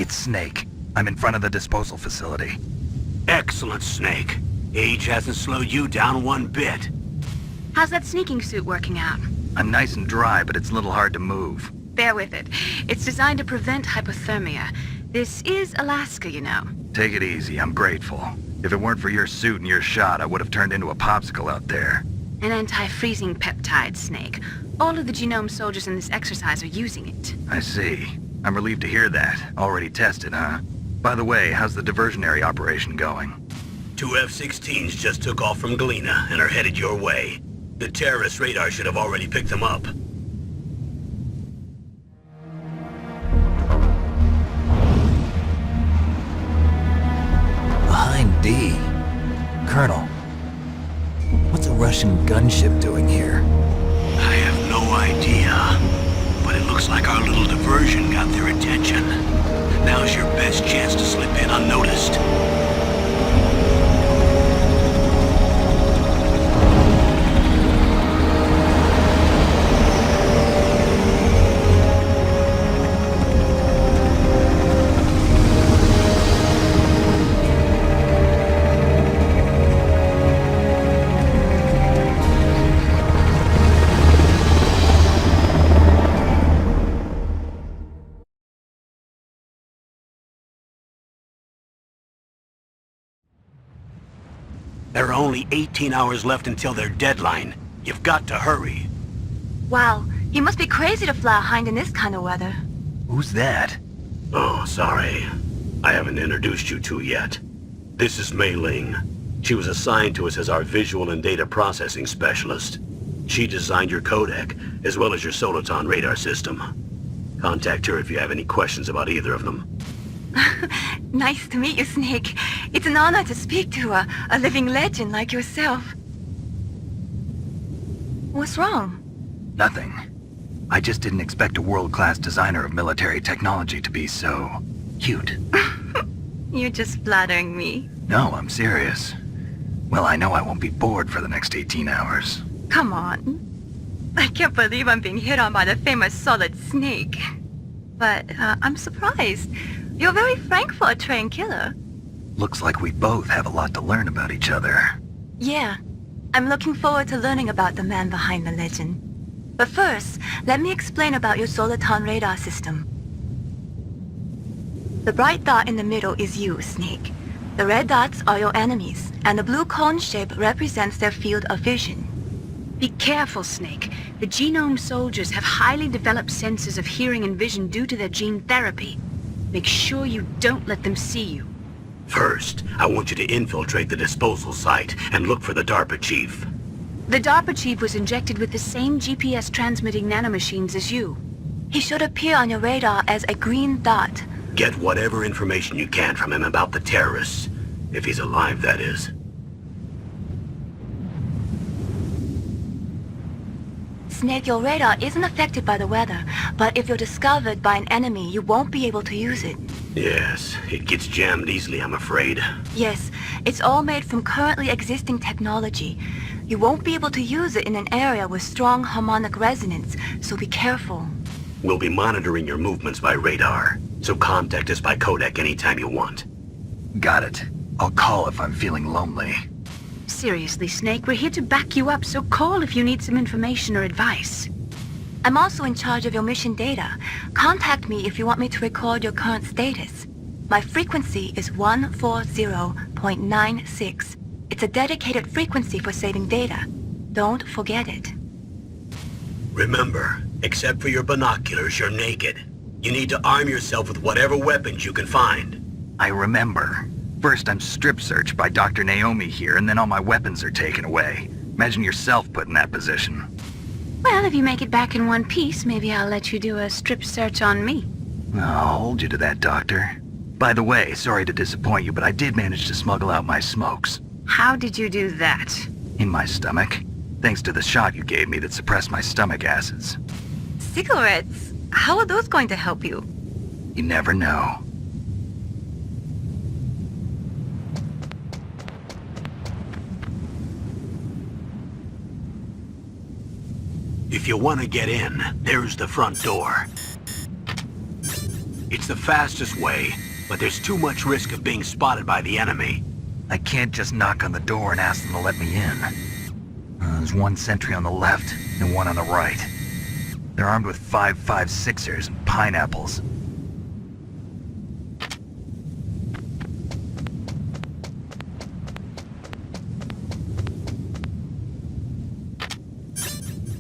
It's Snake. I'm in front of the disposal facility. Excellent, Snake. Age hasn't slowed you down one bit. How's that sneaking suit working out? I'm nice and dry, but it's a little hard to move. Bear with it. It's designed to prevent hypothermia. This is Alaska, you know. Take it easy, I'm grateful. If it weren't for your suit and your shot, I would have turned into a popsicle out there. An anti-freezing peptide, Snake. All of the genome soldiers in this exercise are using it. I see. I'm relieved to hear that. Already tested, huh? By the way, how's the diversionary operation going? 2 F-16s just took off from Galena and are headed your way. The terrorist radar should have already picked them up. Behind D. Colonel, what's a Russian gunship doing here? I have no idea, but it looks like our little diversion got their attention. Now's your best chance to slip in unnoticed. There are only 18 hours left until their deadline. You've got to hurry. Wow, he must be crazy to fly a hind in this kind of weather. Who's that? Oh, sorry. I haven't introduced you to yet. This is Mei Ling. She was assigned to us as our visual and data processing specialist. She designed your codec, as well as your Soliton radar system. Contact her if you have any questions about either of them. Nice to meet you, Snake. It's an honor to speak to a living legend like yourself. What's wrong? Nothing. I just didn't expect a world-class designer of military technology to be so... cute. You're just flattering me. No, I'm serious. Well, I know I won't be bored for the next 18 hours. Come on. I can't believe I'm being hit on by the famous Solid Snake. But I'm surprised. You're very frank for a trained killer. Looks like we both have a lot to learn about each other. Yeah. I'm looking forward to learning about the man behind the legend. But first, let me explain about your Soliton radar system. The bright dot in the middle is you, Snake. The red dots are your enemies, and the blue cone shape represents their field of vision. Be careful, Snake. The genome soldiers have highly developed senses of hearing and vision due to their gene therapy. Make sure you don't let them see you. First, I want you to infiltrate the disposal site and look for the DARPA chief. The DARPA chief was injected with the same GPS transmitting nanomachines as you. He should appear on your radar as a green dot. Get whatever information you can from him about the terrorists. If he's alive, that is. Snake, your radar isn't affected by the weather, but if you're discovered by an enemy, you won't be able to use it. Yes, it gets jammed easily, I'm afraid. Yes, it's all made from currently existing technology. You won't be able to use it in an area with strong harmonic resonance, so be careful. We'll be monitoring your movements by radar, so contact us by codec anytime you want. Got it. I'll call if I'm feeling lonely. Seriously, Snake, we're here to back you up, so call if you need some information or advice. I'm also in charge of your mission data. Contact me if you want me to record your current status. My frequency is 140.96. It's a dedicated frequency for saving data. Don't forget it. Remember, except for your binoculars, you're naked. You need to arm yourself with whatever weapons you can find. I remember. First I'm strip searched by Dr. Naomi here, and then all my weapons are taken away. Imagine yourself put in that position. Well, if you make it back in one piece, maybe I'll let you do a strip search on me. I'll hold you to that, Doctor. By the way, sorry to disappoint you, but I did manage to smuggle out my smokes. How did you do that? In my stomach. Thanks to the shot you gave me that suppressed my stomach acids. Cigarettes? How are those going to help you? You never know. If you want to get in, there's the front door. It's the fastest way, but there's too much risk of being spotted by the enemy. I can't just knock on the door and ask them to let me in. There's one sentry on the left and one on the right. They're armed with 5.56ers and pineapples.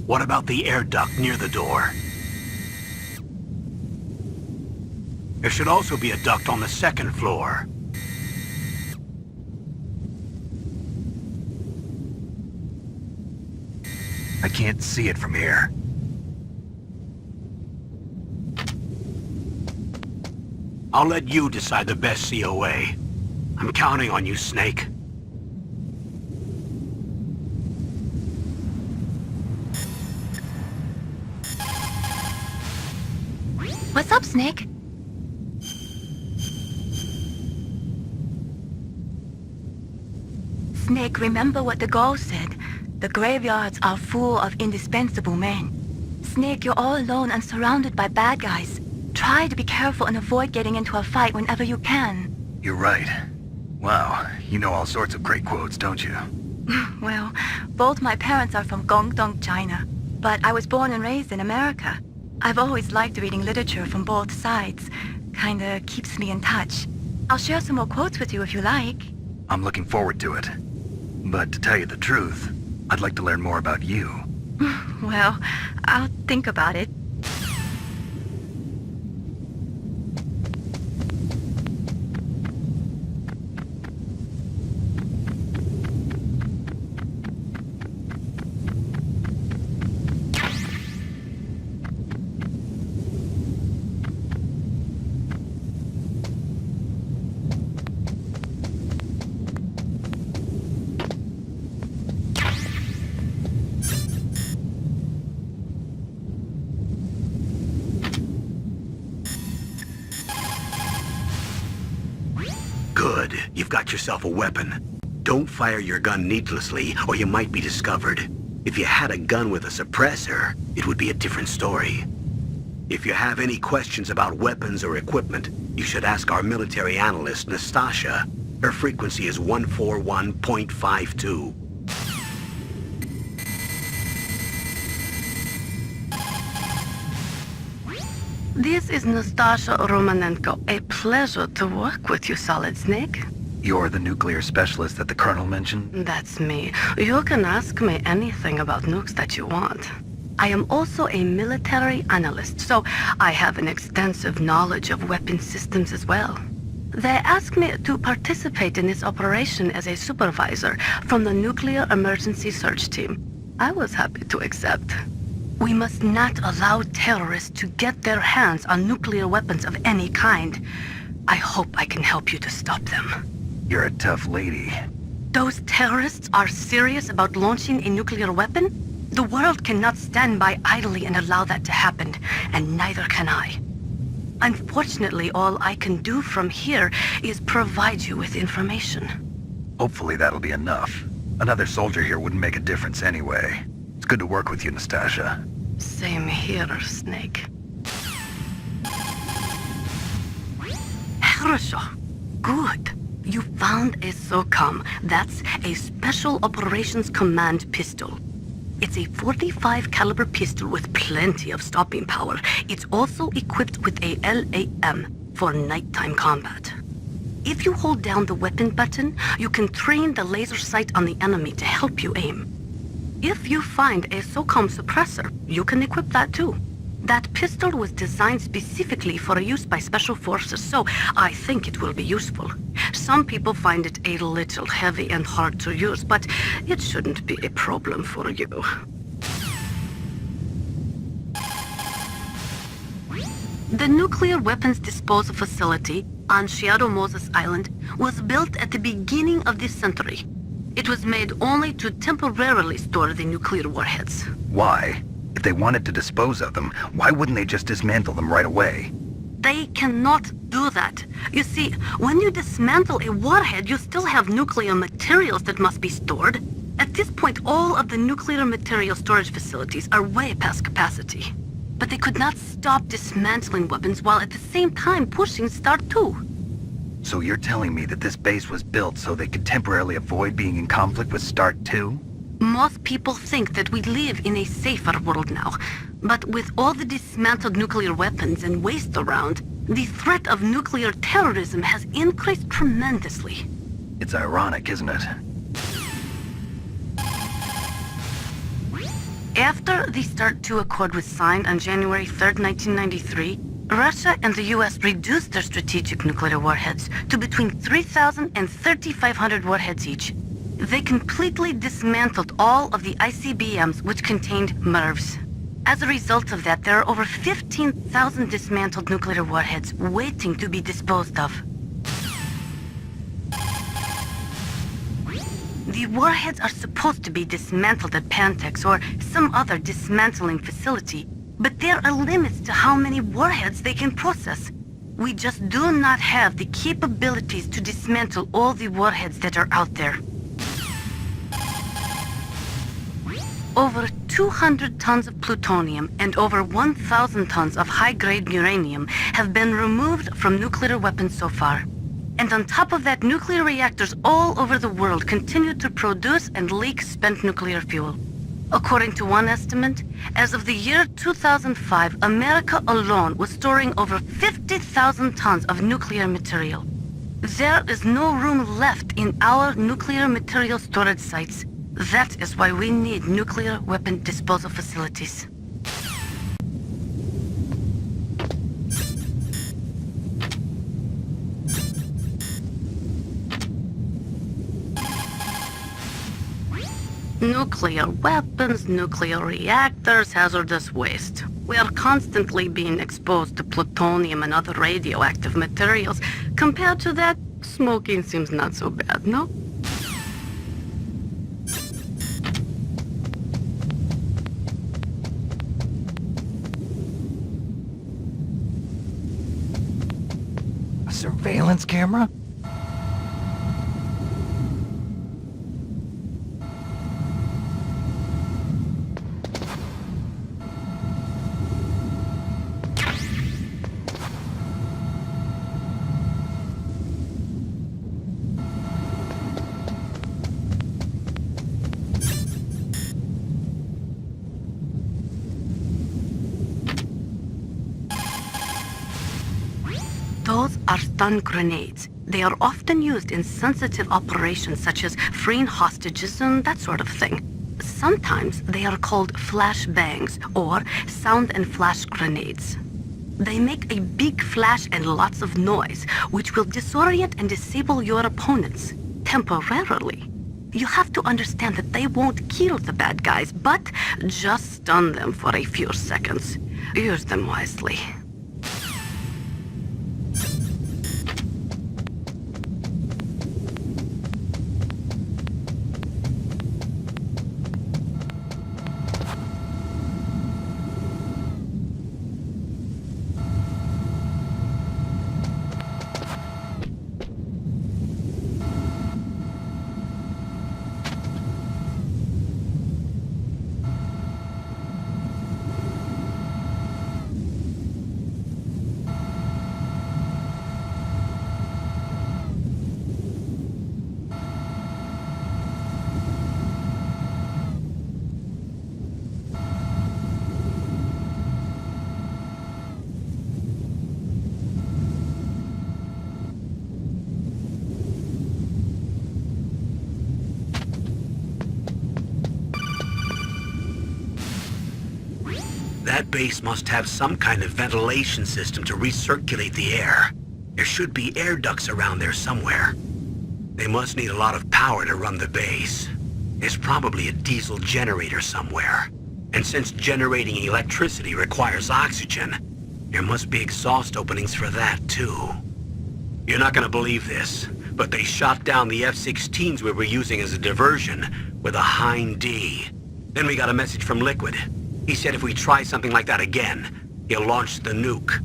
What about the air duct near the door? There should also be a duct on the second floor. I can't see it from here. I'll let you decide the best COA. I'm counting on you, Snake. What's up, Snake? Snake, remember what the Gaul said. The graveyards are full of indispensable men. Snake, you're all alone and surrounded by bad guys. Try to be careful and avoid getting into a fight whenever you can. You're right. Wow, you know all sorts of great quotes, don't you? Well, both my parents are from Guangdong, China. But I was born and raised in America. I've always liked reading literature from both sides. Kinda keeps me in touch. I'll share some more quotes with you if you like. I'm looking forward to it. But to tell you the truth, I'd like to learn more about you. Well, I'll think about it. Good. You've got yourself a weapon. Don't fire your gun needlessly, or you might be discovered. If you had a gun with a suppressor, it would be a different story. If you have any questions about weapons or equipment, you should ask our military analyst, Nastasha. Her frequency is 141.52. This is Nastasha Romanenko. A pleasure to work with you, Solid Snake. You're the nuclear specialist that the Colonel mentioned? That's me. You can ask me anything about nukes that you want. I am also a military analyst, so I have an extensive knowledge of weapon systems as well. They asked me to participate in this operation as a supervisor from the Nuclear Emergency Search Team. I was happy to accept. We must not allow terrorists to get their hands on nuclear weapons of any kind. I hope I can help you to stop them. You're a tough lady. Those terrorists are serious about launching a nuclear weapon? The world cannot stand by idly and allow that to happen, and neither can I. Unfortunately, all I can do from here is provide you with information. Hopefully that'll be enough. Another soldier here wouldn't make a difference anyway. It's good to work with you, Nastasha. Same here, Snake. Хорошо. Good. You found a SOCOM. That's a Special Operations Command pistol. It's a .45 caliber pistol with plenty of stopping power. It's also equipped with a LAM for nighttime combat. If you hold down the weapon button, you can train the laser sight on the enemy to help you aim. If you find a SOCOM suppressor, you can equip that too. That pistol was designed specifically for use by special forces, so I think it will be useful. Some people find it a little heavy and hard to use, but it shouldn't be a problem for you. The nuclear weapons disposal facility on Shadow Moses Island was built at the beginning of this century. It was made only to temporarily store the nuclear warheads. Why? If they wanted to dispose of them, why wouldn't they just dismantle them right away? They cannot do that. You see, when you dismantle a warhead, you still have nuclear materials that must be stored. At this point, all of the nuclear material storage facilities are way past capacity. but they could not stop dismantling weapons while at the same time pushing START 2. So you're telling me that this base was built so they could temporarily avoid being in conflict with START 2? Most people think that we live in a safer world now, but with all the dismantled nuclear weapons and waste around, the threat of nuclear terrorism has increased tremendously. It's ironic, isn't it? After the START 2 Accord was signed on January 3rd, 1993, Russia and the US reduced their strategic nuclear warheads to between 3,000 and 3,500 warheads each. They completely dismantled all of the ICBMs which contained MIRVs. As a result of that, there are over 15,000 dismantled nuclear warheads waiting to be disposed of. The warheads are supposed to be dismantled at Pantex or some other dismantling facility, but there are limits to how many warheads they can process. We just do not have the capabilities to dismantle all the warheads that are out there. Over 200 tons of plutonium and over 1,000 tons of high-grade uranium have been removed from nuclear weapons so far. And on top of that, nuclear reactors all over the world continue to produce and leak spent nuclear fuel. According to one estimate, as of the year 2005, America alone was storing over 50,000 tons of nuclear material. There is no room left in our nuclear material storage sites. That is why we need nuclear weapon disposal facilities. Nuclear weapons, nuclear reactors, hazardous waste. We are constantly being exposed to plutonium and other radioactive materials. Compared to that, smoking seems not so bad, no? A surveillance camera? Those are stun grenades. They are often used in sensitive operations such as freeing hostages and that sort of thing. Sometimes they are called flash bangs or sound and flash grenades. They make a big flash and lots of noise, which will disorient and disable your opponents temporarily. You have to understand that they won't kill the bad guys, but just stun them for a few seconds. Use them wisely. That base must have some kind of ventilation system to recirculate the air. There should be air ducts around there somewhere. They must need a lot of power to run the base. There's probably a diesel generator somewhere. And since generating electricity requires oxygen, there must be exhaust openings for that too. You're not gonna believe this, but they shot down the F-16s we were using as a diversion with a Hind D. Then we got a message from Liquid. He said if we try something like that again, he'll launch the nuke.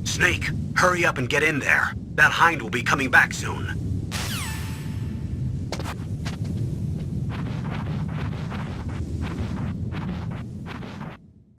Snake, hurry up and get in there. That Hind will be coming back soon.